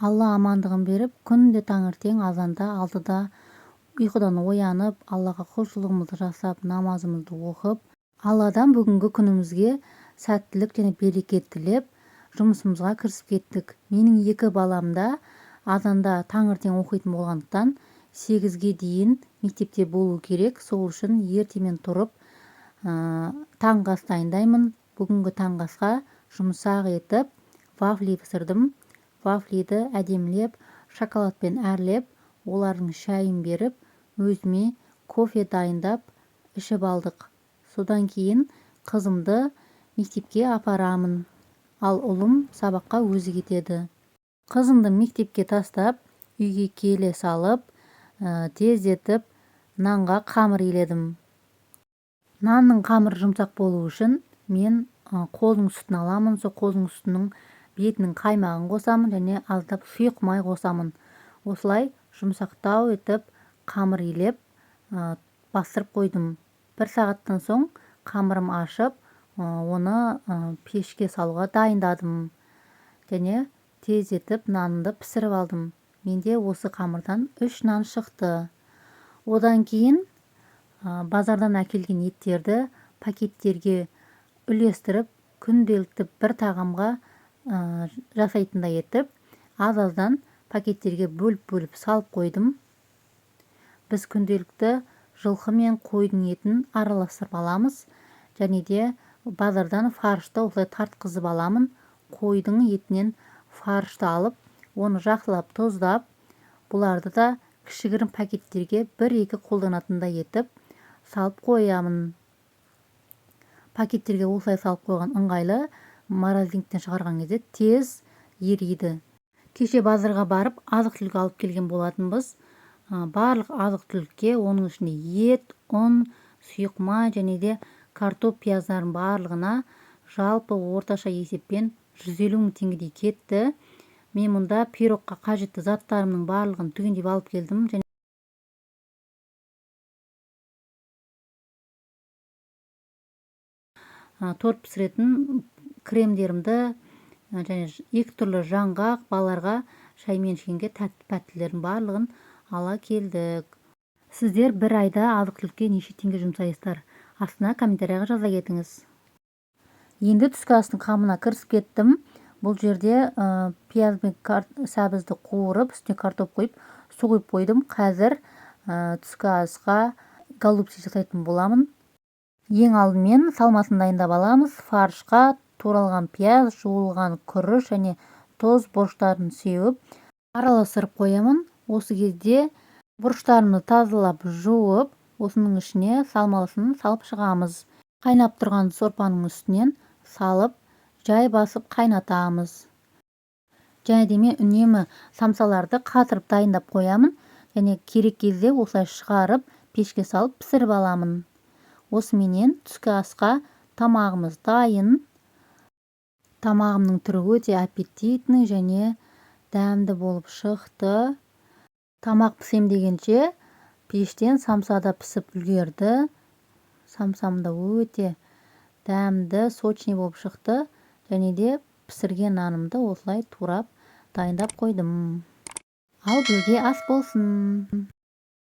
Алла амандығын беріп, күнде таңертең азанда 6-да ұйқыдан оянып, Аллаға құлшылығымызды жасап, намазымызды оқып, Алладан бүгінгі күнімізге сәттілік және береке тілеп, жұмысымызға кірісіп кеттік. Менің 2 балам да азанда таңертең оқитын болғандықтан 8-ге дейін мектепте болу керек. Сол үшін ертемен тұрып, таңғы ас дайындаймын. Бүгінгі таңғы асқа жұмсақ етіп вафли пісірдім. Вафлиді әдемілеп, шоколадпен әрлеп, олардың шайын беріп, өзіме кофе дайындап ішіп алдық. Содан кейін қызымды мектепке апарамын, ал ұлым сабаққа өзі кетеді. Қызымды мектепке тастап, үйге келе салып, тездетіп, нанға қамыр иледім. Нанның қамыры жұмсақ болу үшін мен қозының сүтін аламын. Сол қозының сүтінің бетінің қаймағын қосамын және аздап сұйық май қосамын. Осылай жұмсақтау етіп қамыр илеп бастырып қойдым. 1 сағаттан соң қамырым ашып, оны пешке салуға дайындадым және тездетіп нанымды пісіріп алдым. Менде осы қамырдан 3 нан шықты. Одан кейін базардан әкелген еттерді пакеттерге үлестіріп, күнделікті бір тағамға жасайтындай етіп, аз-аздан пакеттерге бөліп салып қойдым. Біз күнделікті жылқы мен қойдың етін араластырып аламыз, және де базардан фаршты осылай тартқызып аламын. Қойдың етінен фаршты алып, оны жақсылап тұздап, бұларды да кішігірім пакеттерге 1-2 қолданатындай етіп салып қоямын. Пакеттерге осылай салып қойған ыңғайлы, морозилниктен шығарған кезде тез ериді. Кеше базарға барып, азық-түлік алып келген болатынбыз. Барлық азық-түлікке, оның ішінде ет, ұн, сұйық май және де картоп, пияздардың барлығына жалпы орташа есеппен 150 000 теңгедей кетті. Мен мұнда пирогқа қажетті заттарымның барлығын түгендеп алып келдім. Торт пісіретін кремдерімді және 2 түрлі жаңғақ, балаларға шаймен ішкенге тәтті-пәттілердің барлығын ала келдік. Сіздер бір айда азық-түлікке неше теңге жұмсайсыздар? Астына комментарияға жаза кетіңіз. Енді түскі астың қамына кірісіп кеттім. Бұл жерде пияз бен сәбізді қуырып, үстіне картоп қойып, су құйып қойдым. Қазір түскі асқа голубцы жасайтын боламын. Ең алдымен салмасын дайындап аламыз. Фаршқа туралған пияз, жуылған күріш және тоз бұрыштарын сеуіп, араластырып қоямын. Осы кезде бұрыштарымды тазалап жуып, осының ішіне салмасын салып шығамыз. Қайнап тұрған сорпаның үстінен салып, жай басып қайнатамыз. Және де мен үнемі самсаларды қатырып дайындап қоямын және керек кезде осылай шығарып, пешке салып пісіріп аламын. Осыменен түскі асқа тамағымыз дайын. Тамағымның түрі өте аппетитный және дәмді болып шықты. Тамақ пісем дегенше пештен самса да пісіп үлгерді. Самсам да өте дәмді, сочный болып шықты. Және де пісірген нанымды осылай турап дайындап қойдым. Ал бірге ас болсын.